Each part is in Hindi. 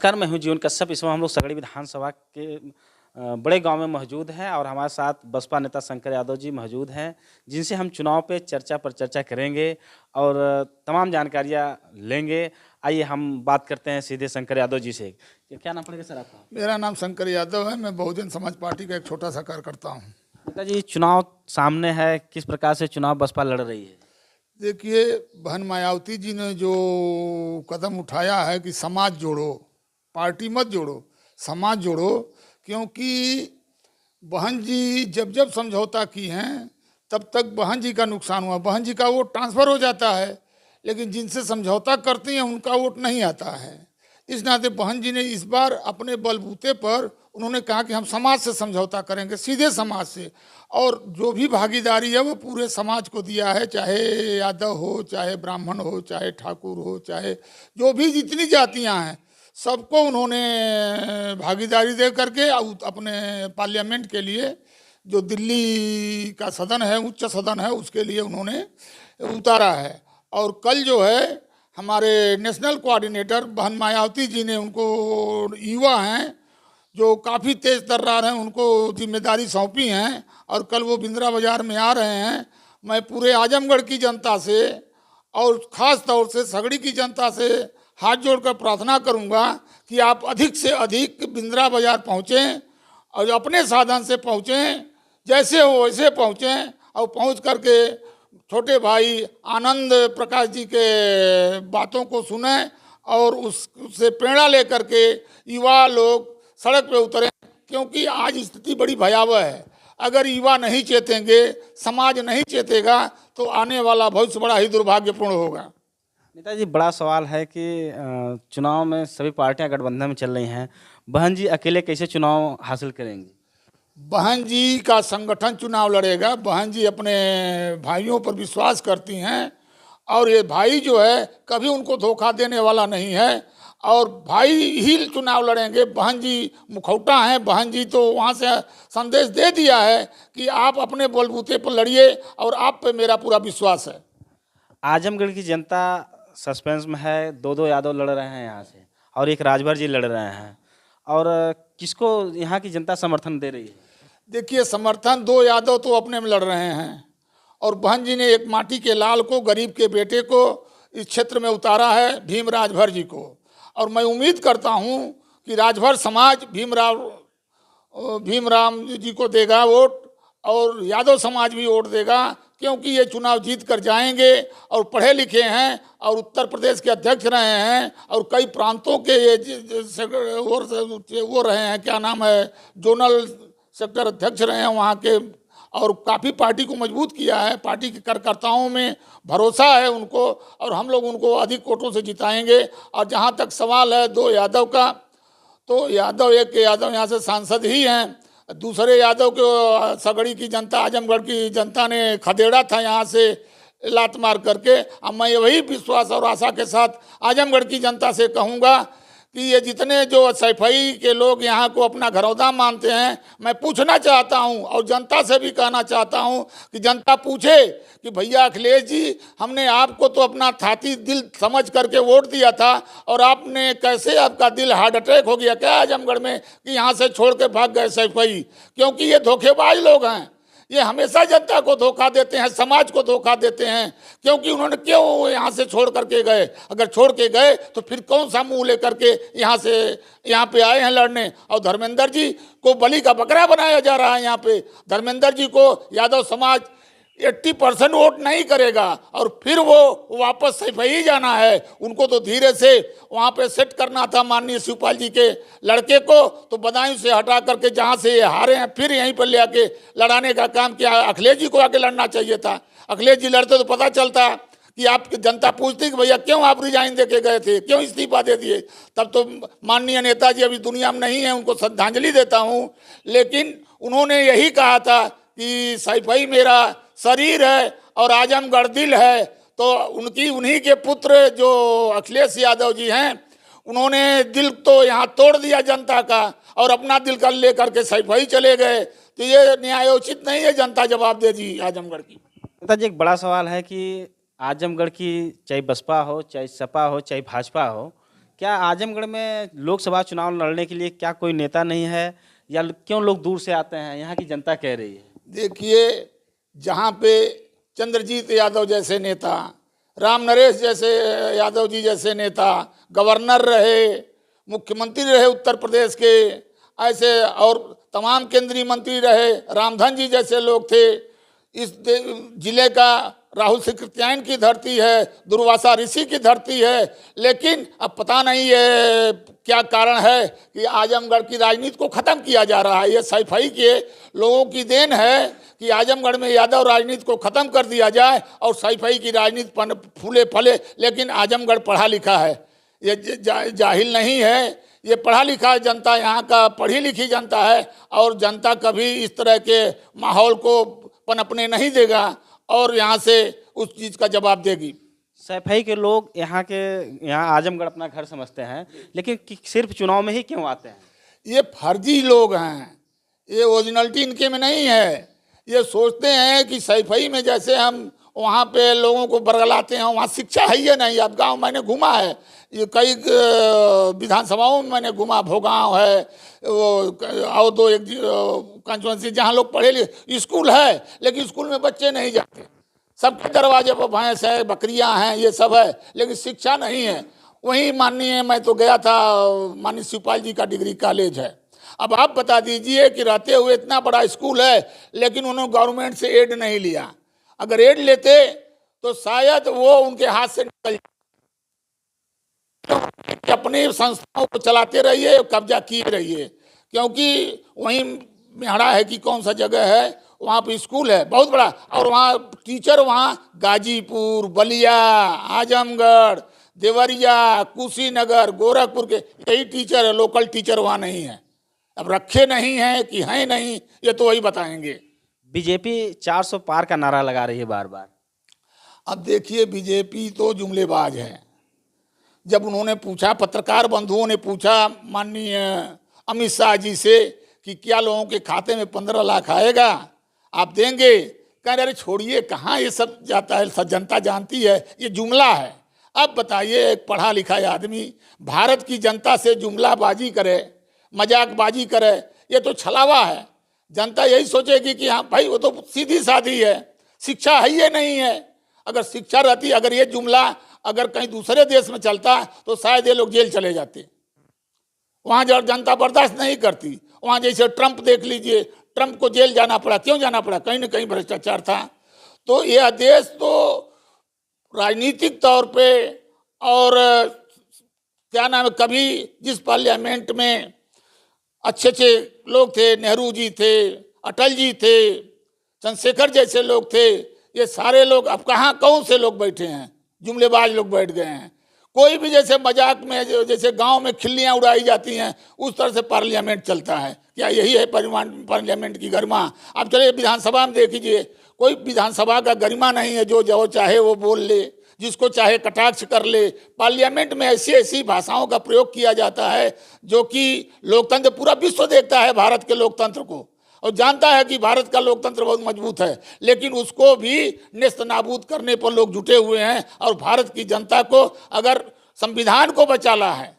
नमस्कार, मैं हूं जीवन कश्यप। इस समय हम लोग सगड़ी विधानसभा के बड़े गांव में मौजूद हैं और हमारे साथ बसपा नेता शंकर यादव जी मौजूद हैं, जिनसे हम चुनाव पे चर्चा पर चर्चा करेंगे और तमाम जानकारियां लेंगे। आइए हम बात करते हैं सीधे शंकर यादव जी से। क्या नाम पड़ेगा सर आपका? मेरा नाम शंकर यादव है। मैं बहुजन समाज पार्टी का एक छोटा सा कार्यकर्ता हूँ। नेताजी, चुनाव सामने है, किस प्रकार से चुनाव बसपा लड़ रही है? देखिए, बहन मायावती जी ने जो कदम उठाया है कि समाज जोड़ो, पार्टी मत जोड़ो, समाज जोड़ो, क्योंकि बहन जी जब जब समझौता की हैं तब तक बहन जी का नुकसान हुआ। बहन जी का वोट ट्रांसफर हो जाता है, लेकिन जिनसे समझौता करती हैं उनका वोट नहीं आता है। इस नाते बहन जी ने इस बार अपने बलबूते पर उन्होंने कहा कि हम समाज से समझौता करेंगे, सीधे समाज से, और जो भी भागीदारी है वो पूरे समाज को दिया है, चाहे यादव हो, चाहे ब्राह्मण हो, चाहे ठाकुर हो, चाहे जो भी जितनी जातियां हैं सबको उन्होंने भागीदारी दे करके अपने पार्लियामेंट के लिए, जो दिल्ली का सदन है, उच्च सदन है, उसके लिए उन्होंने उतारा है। और कल जो है हमारे नेशनल कोऑर्डिनेटर बहन मायावती जी ने उनको, युवा हैं जो काफ़ी तेज तर्रार हैं, उनको जिम्मेदारी सौंपी हैं और कल वो बिंद्रा बाजार में आ रहे हैं। मैं पूरे आजमगढ़ की जनता से और ख़ास तौर से सगड़ी की जनता से हाथ जोड़कर प्रार्थना करूंगा कि आप अधिक से अधिक बिंद्रा बाजार पहुँचें और अपने साधन से पहुँचें, जैसे हो वैसे पहुँचें और पहुँच करके छोटे भाई आनंद प्रकाश जी के बातों को सुने और उससे प्रेरणा लेकर के युवा लोग सड़क पे उतरें, क्योंकि आज स्थिति बड़ी भयावह है। अगर युवा नहीं चेतेंगे, समाज नहीं चेतेगा, तो आने वाला भविष्य बड़ा ही दुर्भाग्यपूर्ण होगा। नेताजी, बड़ा सवाल है कि चुनाव में सभी पार्टियां गठबंधन में चल रही हैं, बहन जी अकेले कैसे चुनाव हासिल करेंगी? बहन जी का संगठन चुनाव लड़ेगा। बहन जी अपने भाइयों पर विश्वास करती हैं और ये भाई जो है कभी उनको धोखा देने वाला नहीं है और भाई ही चुनाव लड़ेंगे। बहन जी मुखौटा हैं, बहन जी तो वहाँ से संदेश दे दिया है कि आप अपने बलबूते पर लड़िए और आप पे मेरा पूरा विश्वास है। आजमगढ़ की जनता सस्पेंस में है, दो यादव लड़ रहे हैं यहाँ से और एक राजभर जी लड़ रहे हैं, और किसको यहाँ की जनता समर्थन दे रही है? देखिए, समर्थन दो यादव तो अपने में लड़ रहे हैं और बहन जी ने एक माटी के लाल को, गरीब के बेटे को इस क्षेत्र में उतारा है, भीम राजभर जी को। और मैं उम्मीद करता हूँ कि राजभर समाज भीमराम जी को देगा वोट और यादव समाज भी वोट देगा, क्योंकि ये चुनाव जीत कर जाएंगे और पढ़े लिखे हैं और उत्तर प्रदेश के अध्यक्ष रहे हैं और कई प्रांतों के ये वो रहे हैं, क्या नाम है, जोनल सेक्टर अध्यक्ष रहे हैं वहाँ के, और काफ़ी पार्टी को मजबूत किया है। पार्टी के कार्यकर्ताओं में भरोसा है उनको और हम लोग उनको अधिक वोटों से जिताएंगे। और जहाँ तक सवाल है दो यादव का, तो यादव, एक यादव यहाँ से सांसद ही हैं, दूसरे यादव को सगड़ी की जनता, आजमगढ़ की जनता ने खदेड़ा था यहाँ से लात मार करके। अब मैं वही विश्वास और आशा के साथ आजमगढ़ की जनता से कहूँगा कि ये जितने जो सैफई के लोग यहाँ को अपना घरौदा मानते हैं, मैं पूछना चाहता हूँ और जनता से भी कहना चाहता हूँ कि जनता पूछे कि भैया अखिलेश जी, हमने आपको तो अपना थाती दिल समझ करके वोट दिया था और आपने कैसे, आपका दिल हार्ट अटैक हो गया क्या आजमगढ़ में कि यहाँ से छोड़ के भाग गए सैफई? क्योंकि ये धोखेबाज लोग हैं, ये हमेशा जनता को धोखा देते हैं, समाज को धोखा देते हैं। क्योंकि उन्होंने क्यों यहाँ से छोड़ करके गए? अगर छोड़ के गए तो फिर कौन सा मुंह लेकर के यहाँ पे आए हैं लड़ने? और धर्मेंद्र जी को बलि का बकरा बनाया जा रहा है यहाँ पे। धर्मेंद्र जी को यादव समाज 80% वोट नहीं करेगा और फिर वो वापस सैफई जाना है। उनको तो धीरे से वहाँ पे सेट करना था माननीय शिवपाल जी के लड़के को, तो बदायूं से हटा करके जहाँ से ये हारे हैं फिर यहीं पर ले आके लड़ाने का काम किया। अखिलेश जी को आके लड़ना चाहिए था। अखिलेश जी लड़ते तो पता चलता कि आपकी जनता पूछती कि भैया क्यों आप रिजाइन दे के गए थे, क्यों इस्तीफा दे दिए। तब तो माननीय नेताजी अभी दुनिया में नहीं है, उनको श्रद्धांजलि देता हूँ। लेकिन उन्होंने यही कहा था कि सैफई मेरा शरीर है और आजमगढ़ दिल है, तो उन्हीं के पुत्र जो अखिलेश यादव जी हैं, उन्होंने दिल तो यहाँ तोड़ दिया जनता का और अपना दिल कर ले करके सैफई चले गए। तो ये न्यायोचित नहीं है, जनता जवाब दे दी आजमगढ़ की। नेताजी, एक बड़ा सवाल है कि आजमगढ़ की चाहे बसपा हो, चाहे सपा हो, चाहे भाजपा हो, क्या आजमगढ़ में लोकसभा चुनाव लड़ने के लिए क्या कोई नेता नहीं है, या क्यों लोग दूर से आते हैं, यहाँ की जनता कह रही है? देखिए, जहाँ पे चंद्रजीत यादव जैसे नेता, राम नरेश जैसे यादव जी जैसे नेता गवर्नर रहे, मुख्यमंत्री रहे उत्तर प्रदेश के, ऐसे और तमाम केंद्रीय मंत्री रहे, रामधन जी जैसे लोग थे। इस जिले का राहुल सिकृत्यायन की धरती है, दुर्वासा ऋषि की धरती है, लेकिन अब पता नहीं ये क्या कारण है कि आजमगढ़ की राजनीति को ख़त्म किया जा रहा है। ये सैफई के लोगों की देन है कि आजमगढ़ में यादव राजनीति को ख़त्म कर दिया जाए और सैफई की राजनीति फूले फले। लेकिन आजमगढ़ पढ़ा लिखा है, ये जाहिल नहीं है, ये पढ़ा लिखा जनता, यहाँ का पढ़ी लिखी जनता है, और जनता कभी इस तरह के माहौल को पनपने नहीं देगा और यहाँ से उस चीज़ का जवाब देगी। सैफई के लोग यहाँ आजमगढ़ अपना घर समझते हैं, लेकिन सिर्फ चुनाव में ही क्यों आते हैं? ये फर्जी लोग हैं, ये ओरिजिनलिटी इनके में नहीं है। ये सोचते हैं कि सैफई में जैसे हम वहाँ पे लोगों को बरगलाते हैं, वहाँ शिक्षा है ही नहीं। अब गांव मैंने घूमा है, ये कई विधानसभाओं में मैंने घूमा, भोगांव है, और दो एक कंस्टिट्यूंसी जहाँ लोग पढ़े लिखे, स्कूल है लेकिन स्कूल में बच्चे नहीं जाते, सबके दरवाजे पर भैंस है, बकरियां हैं, ये सब है, लेकिन शिक्षा नहीं है। वहीं माननीय, मैं तो गया था, माननीय शिवपाल जी का डिग्री कॉलेज है। अब आप बता दीजिए कि रहते हुए इतना बड़ा स्कूल है, लेकिन उन्होंने गवर्नमेंट से एड नहीं लिया। अगर एड लेते तो शायद वो उनके हाथ से निकल, अपनी संस्थाओं को चलाते रहिए, कब्जा किए रहिए, क्योंकि वहीं मेहड़ा है कि कौन सा जगह है, वहाँ पे स्कूल है बहुत बड़ा, और वहाँ टीचर, वहाँ गाजीपुर, बलिया, आजमगढ़, देवरिया, कुशीनगर, गोरखपुर के यही टीचर है, लोकल टीचर वहाँ नहीं है। अब रखे नहीं हैं कि हैं नहीं, ये तो वही बताएंगे। बीजेपी 400 पार का नारा लगा रही है बार बार। अब देखिए, बीजेपी तो जुमलेबाज है। जब उन्होंने पूछा, पत्रकार बंधुओं ने पूछा माननीय अमित शाह जी से कि क्या लोगों के खाते में 15 लाख आएगा, आप देंगे? कह रहे छोड़िए, कहाँ ये सब जाता है, सब जनता जानती है, ये जुमला है। अब बताइए, एक पढ़ा लिखा आदमी भारत की जनता से जुमलाबाजी करे, मजाकबाजी करे, ये तो छलावा है। जनता यही सोचेगी कि हाँ भाई, वो तो सीधी सादी है, शिक्षा है ये नहीं है। अगर शिक्षा रहती, अगर ये जुमला अगर कहीं दूसरे देश में चलता तो शायद ये लोग जेल चले जाते। वहाँ जब जनता बर्दाश्त नहीं करती, वहाँ जैसे ट्रंप देख लीजिए, ट्रंप को जेल जाना पड़ा, क्यों जाना पड़ा? कहीं ना कहीं भ्रष्टाचार था। तो यह देश तो राजनीतिक तौर पे, और क्या नाम है, कभी जिस पार्लियामेंट में अच्छे अच्छे लोग थे, नेहरू जी थे, अटल जी थे, चंद्रशेखर जैसे लोग थे, ये सारे लोग अब कहाँ, कौन से लोग बैठे हैं? जुमलेबाज लोग बैठ गए हैं। कोई भी जैसे मजाक में, जैसे गांव में खिल्लियां उड़ाई जाती हैं, उस तरह से पार्लियामेंट चलता है। क्या यही है पार्लियामेंट की गरिमा? आप चलिए विधानसभा में देख लीजिए, कोई विधानसभा का गरिमा नहीं है, जो चाहे वो बोल ले, जिसको चाहे कटाक्ष कर ले। पार्लियामेंट में ऐसी ऐसी भाषाओं का प्रयोग किया जाता है जो कि लोकतंत्र, पूरा विश्व देखता है भारत के लोकतंत्र को और जानता है कि भारत का लोकतंत्र बहुत मजबूत है, लेकिन उसको भी नेस्त नाबूद करने पर लोग जुटे हुए हैं। और भारत की जनता को अगर संविधान को बचाना है,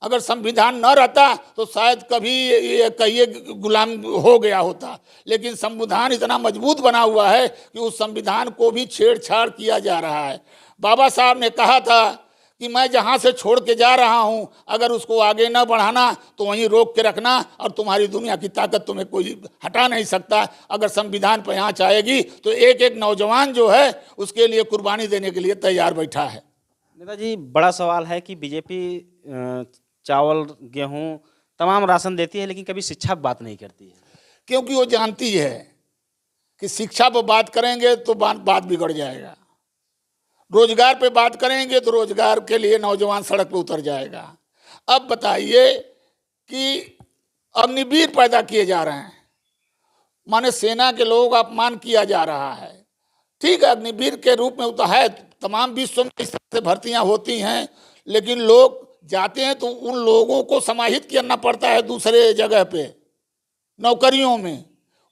अगर संविधान न रहता तो शायद कभी ये कहिए गुलाम हो गया होता, लेकिन संविधान इतना मजबूत बना हुआ है कि उस संविधान को भी छेड़छाड़ किया जा रहा है। बाबा साहब ने कहा था कि मैं जहाँ से छोड़ के जा रहा हूँ, अगर उसको आगे न बढ़ाना तो वहीं रोक के रखना, और तुम्हारी दुनिया की ताकत तुम्हें कोई हटा नहीं सकता। अगर संविधान पर यहाँ चाहेगी तो एक एक नौजवान जो है उसके लिए कुर्बानी देने के लिए तैयार बैठा है। नेताजी, बड़ा सवाल है कि बीजेपी चावल, गेहूँ, तमाम राशन देती है, लेकिन कभी शिक्षा पर बात नहीं करती है। क्योंकि वो जानती है कि शिक्षा पर बात करेंगे तो बात बिगड़ जाएगा, रोजगार पे बात करेंगे तो रोजगार के लिए नौजवान सड़क पे उतर जाएगा। अब बताइए कि अग्निवीर पैदा किए जा रहे हैं, माने सेना के लोगों का अपमान किया जा रहा है। ठीक है, अग्निवीर के रूप में तो है, तमाम विश्व में इस तरह से भर्तियां होती हैं, लेकिन लोग जाते हैं तो उन लोगों को समाहित करना पड़ता है दूसरे जगह पे नौकरियों में।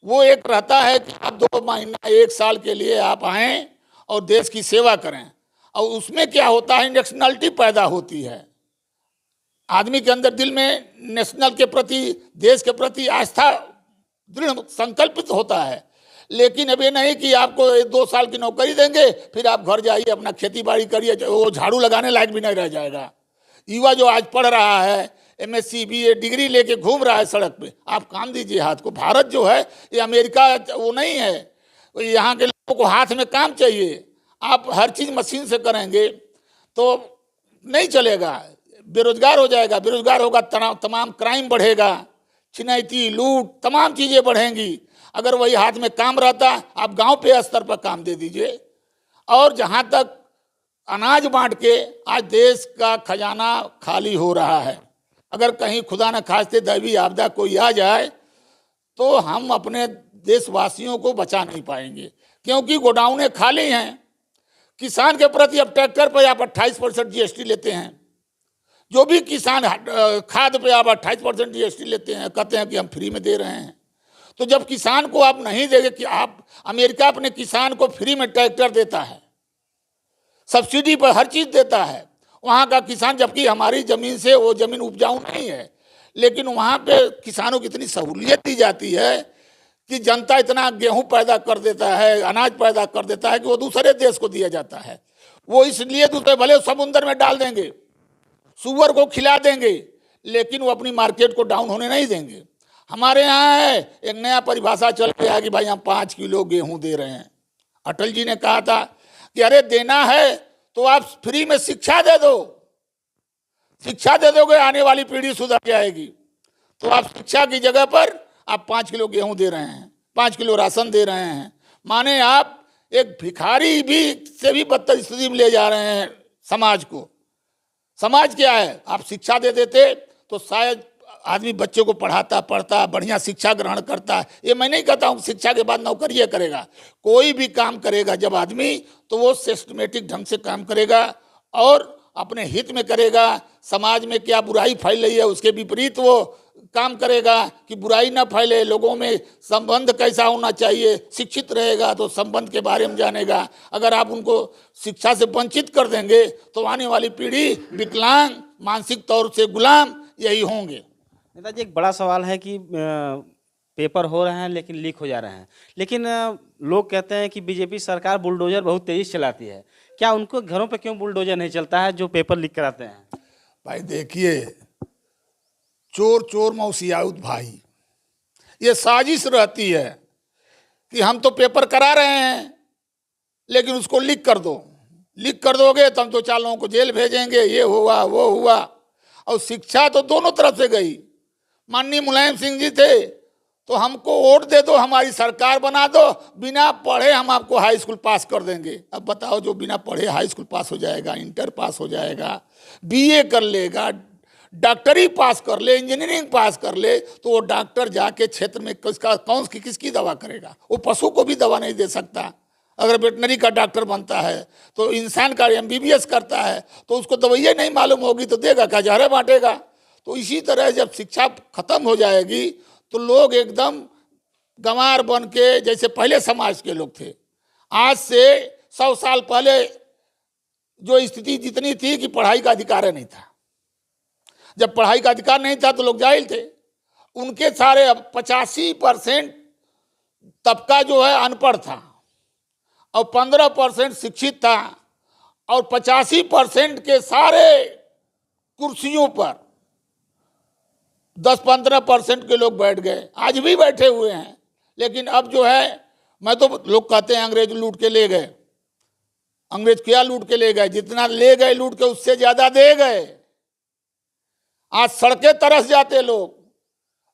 वो एक रहता है कि आप 2 महीना 1 साल के लिए आप आएँ और देश की सेवा करें, और उसमें क्या होता है, नेशनलिटी पैदा होती है। आदमी के अंदर दिल में नेशनल के प्रति, देश के प्रति आस्था दृढ़ संकल्पित होता है। लेकिन अब ये नहीं कि आपको 2 साल की नौकरी देंगे फिर आप घर जाइए अपना खेती बाड़ी करिए, वो झाड़ू लगाने लायक भी नहीं रह जाएगा। युवा जो आज पढ़ रहा है, MSc BA डिग्री लेके घूम रहा है सड़क पे, आप काम दीजिए हाथ को। भारत जो है ये अमेरिका वो नहीं है, यहाँ के लोगों को हाथ में काम चाहिए। आप हर चीज़ मशीन से करेंगे तो नहीं चलेगा, बेरोजगार हो जाएगा। बेरोजगार होगा तमाम क्राइम बढ़ेगा, छिनैती लूट तमाम चीज़ें बढ़ेंगी। अगर वही हाथ में काम रहता, आप गांव पे स्तर पर काम दे दीजिए। और जहां तक अनाज बांट के आज देश का खजाना खाली हो रहा है, अगर कहीं खुदा न खास्ते दैवी आपदा कोई आ जाए तो हम अपने देशवासियों को बचा नहीं पाएंगे, क्योंकि गोडाउनें खाली हैं। किसान के प्रति अब ट्रैक्टर पर आप 28% GST लेते हैं, जो भी किसान खाद पे आप 28% GST लेते हैं, कहते हैं कि हम फ्री में दे रहे हैं। तो जब किसान को आप नहीं देंगे, कि आप अमेरिका अपने किसान को फ्री में ट्रैक्टर देता है, सब्सिडी पर हर चीज देता है वहाँ का किसान, जबकि हमारी जमीन से वो जमीन उपजाऊ नहीं है, लेकिन वहाँ पे किसानों को इतनी सहूलियत दी जाती है कि जनता इतना गेहूं पैदा कर देता है, अनाज पैदा कर देता है कि वो दूसरे देश को दिया जाता है। वो इसलिए दूसरे भले समुद्र में डाल देंगे, सुअर को खिला देंगे, लेकिन वो अपनी मार्केट को डाउन होने नहीं देंगे। हमारे यहाँ है एक नया परिभाषा चल गया कि भाई हम 5 किलो गेहूं दे रहे हैं। अटल जी ने कहा था कि अरे देना है तो आप फ्री में शिक्षा दे दो, शिक्षा दे दोगे आने वाली पीढ़ी सुधर जाएगी। तो आप शिक्षा की जगह पर आप 5 किलो गेहूं दे रहे हैं, 5 किलो राशन दे रहे हैं, माने आप एक भिखारी भी से भी बदतर स्थिति में ले जा रहे हैं समाज को। समाज क्या है, आप शिक्षा दे देते तो शायद आदमी बच्चे को पढ़ता बढ़िया शिक्षा ग्रहण करता। ये मैं नहीं कहता हूँ शिक्षा के बाद नौकरी करेगा, कोई भी काम करेगा जब आदमी, तो वो सिस्टमेटिक ढंग से काम करेगा और अपने हित में करेगा। समाज में क्या बुराई फैल रही है उसके विपरीत वो काम करेगा कि बुराई ना फैले, लोगों में संबंध कैसा होना चाहिए। शिक्षित रहेगा तो संबंध के बारे में जानेगा। अगर आप उनको शिक्षा से वंचित कर देंगे तो आने वाली पीढ़ी विकलांग, मानसिक तौर से गुलाम यही होंगे। नेताजी, एक बड़ा सवाल है कि पेपर हो रहे हैं लेकिन लीक हो जा रहे हैं, लेकिन लोग कहते हैं कि बीजेपी सरकार बुलडोजर बहुत तेजी से चलाती है। क्या उनको घरों पे क्यों बुलडोजर नहीं चलता है जो पेपर लीक कराते हैं? भाई देखिए, चोर चोर मौसियाउत भाई, ये साजिश रहती है कि हम तो पेपर करा रहे हैं लेकिन उसको लीक कर दो, लीक कर दोगे तो हम तो 4 लोगों को जेल भेजेंगे, ये हुआ वो हुआ। और शिक्षा तो दोनों तरफ से गई। माननीय मुलायम सिंह जी थे तो हमको वोट दे दो, हमारी सरकार बना दो, बिना पढ़े हम आपको हाई स्कूल पास कर देंगे। अब बताओ, जो बिना पढ़े हाई स्कूल पास हो जाएगा, इंटर पास हो जाएगा, BA कर लेगा, डॉक्टरी पास कर ले, इंजीनियरिंग पास कर ले, तो वो डॉक्टर जाके क्षेत्र में किसकी दवा करेगा? वो पशु को भी दवा नहीं दे सकता। अगर वेटनरी का डॉक्टर बनता है तो इंसान का MBBS करता है तो उसको दवाइयाँ नहीं मालूम होगी तो देगा क्या, जहर बांटेगा? तो इसी तरह जब शिक्षा खत्म हो जाएगी तो लोग एकदम गंवार बन के, जैसे पहले समाज के लोग थे, आज से 100 साल पहले जो स्थिति जितनी थी कि पढ़ाई का अधिकार नहीं था। जब पढ़ाई का अधिकार नहीं था तो लोग जाहिल थे। उनके सारे 85% तबका जो है अनपढ़ था और 15% शिक्षित था, और 85% के सारे कुर्सियों पर 10-15% के लोग बैठ गए, आज भी बैठे हुए हैं। लेकिन अब जो है, मैं तो लोग कहते हैं अंग्रेज लूट के ले गए। अंग्रेज क्या लूट के ले गए? जितना ले गए लूट के उससे ज्यादा दे गए। आज सड़कें तरस जाते लोग,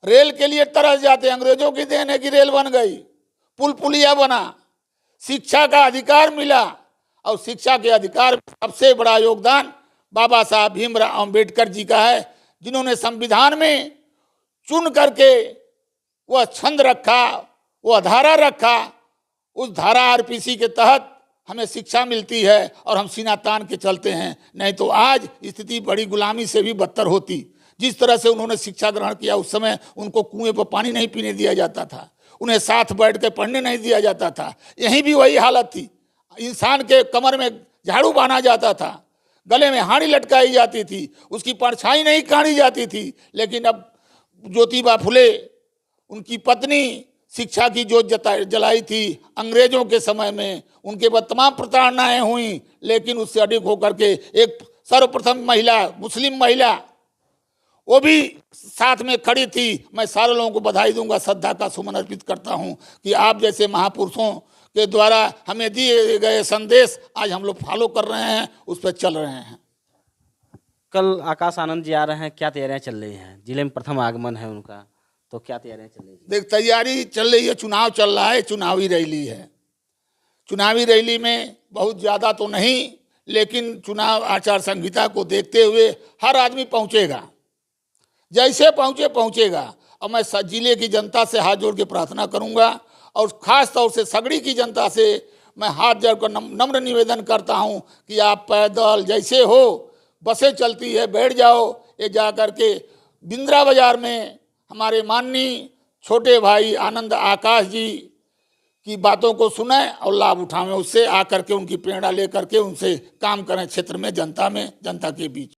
रेल के लिए तरस जाते। अंग्रेजों की देन है कि रेल बन गई, पुल पुलिया बना, शिक्षा का अधिकार मिला। और शिक्षा के अधिकार में सबसे बड़ा योगदान बाबा साहब भीमराव अम्बेडकर जी का है, जिन्होंने संविधान में चुन करके वह छंद रखा, वह धारा रखा। उस धारा RPC के तहत हमें शिक्षा मिलती है और हम सीना तान के चलते हैं। नहीं तो आज स्थिति बड़ी गुलामी से भी बदतर होती। जिस तरह से उन्होंने शिक्षा ग्रहण किया, उस समय उनको कुएं पर पानी नहीं पीने दिया जाता था, उन्हें साथ बैठ के पढ़ने नहीं दिया जाता था। यहीं भी वही हालत थी, इंसान के कमर में झाड़ू बांधा जाता था। गले में हाड़ी लटकाई जाती थी, उसकी परछाई नहीं काढ़ी जाती थी। लेकिन अब ज्योतिबा फुले, उनकी पत्नी शिक्षा की जोत जलाई थी अंग्रेजों के समय में, उनके बाद तमाम प्रताड़नाएं हुई, लेकिन उससे अडिग होकर के एक सर्वप्रथम महिला, मुस्लिम महिला, वो भी साथ में खड़ी थी। मैं सारे लोगों को बधाई दूंगा, श्रद्धा का सुमन अर्पित करता हूं कि आप जैसे महापुरुषों के द्वारा हमें दिए गए संदेश आज हम लोग फॉलो कर रहे हैं, उस पर चल रहे हैं। कल आकाश आनंद जी आ रहे हैं, क्या तैयारियां चल रही हैं? जिले में प्रथम आगमन है उनका, तो क्या तैयारियां चल रही हैं? देख, तैयारी चल रही है, चुनाव चल रहा है, चुनावी रैली है। चुनावी रैली में बहुत ज़्यादा तो नहीं, लेकिन चुनाव आचार संहिता को देखते हुए हर आदमी पहुंचेगा, जैसे पहुंचेगा। और मैं जिले की जनता से हाथ जोड़ के प्रार्थना करूंगा, और खास तौर से सगड़ी की जनता से मैं हाथ जोड़कर नम्र निवेदन करता हूं कि आप पैदल जैसे हो, बसें चलती है, बैठ जाओ, ये जा कर के बिंद्रा बाजार में हमारे माननीय छोटे भाई आनंद आकाश जी की बातों को सुने और लाभ उठाएं, उससे आकर के उनकी प्रेरणा लेकर के उनसे काम करें क्षेत्र में, जनता के बीच।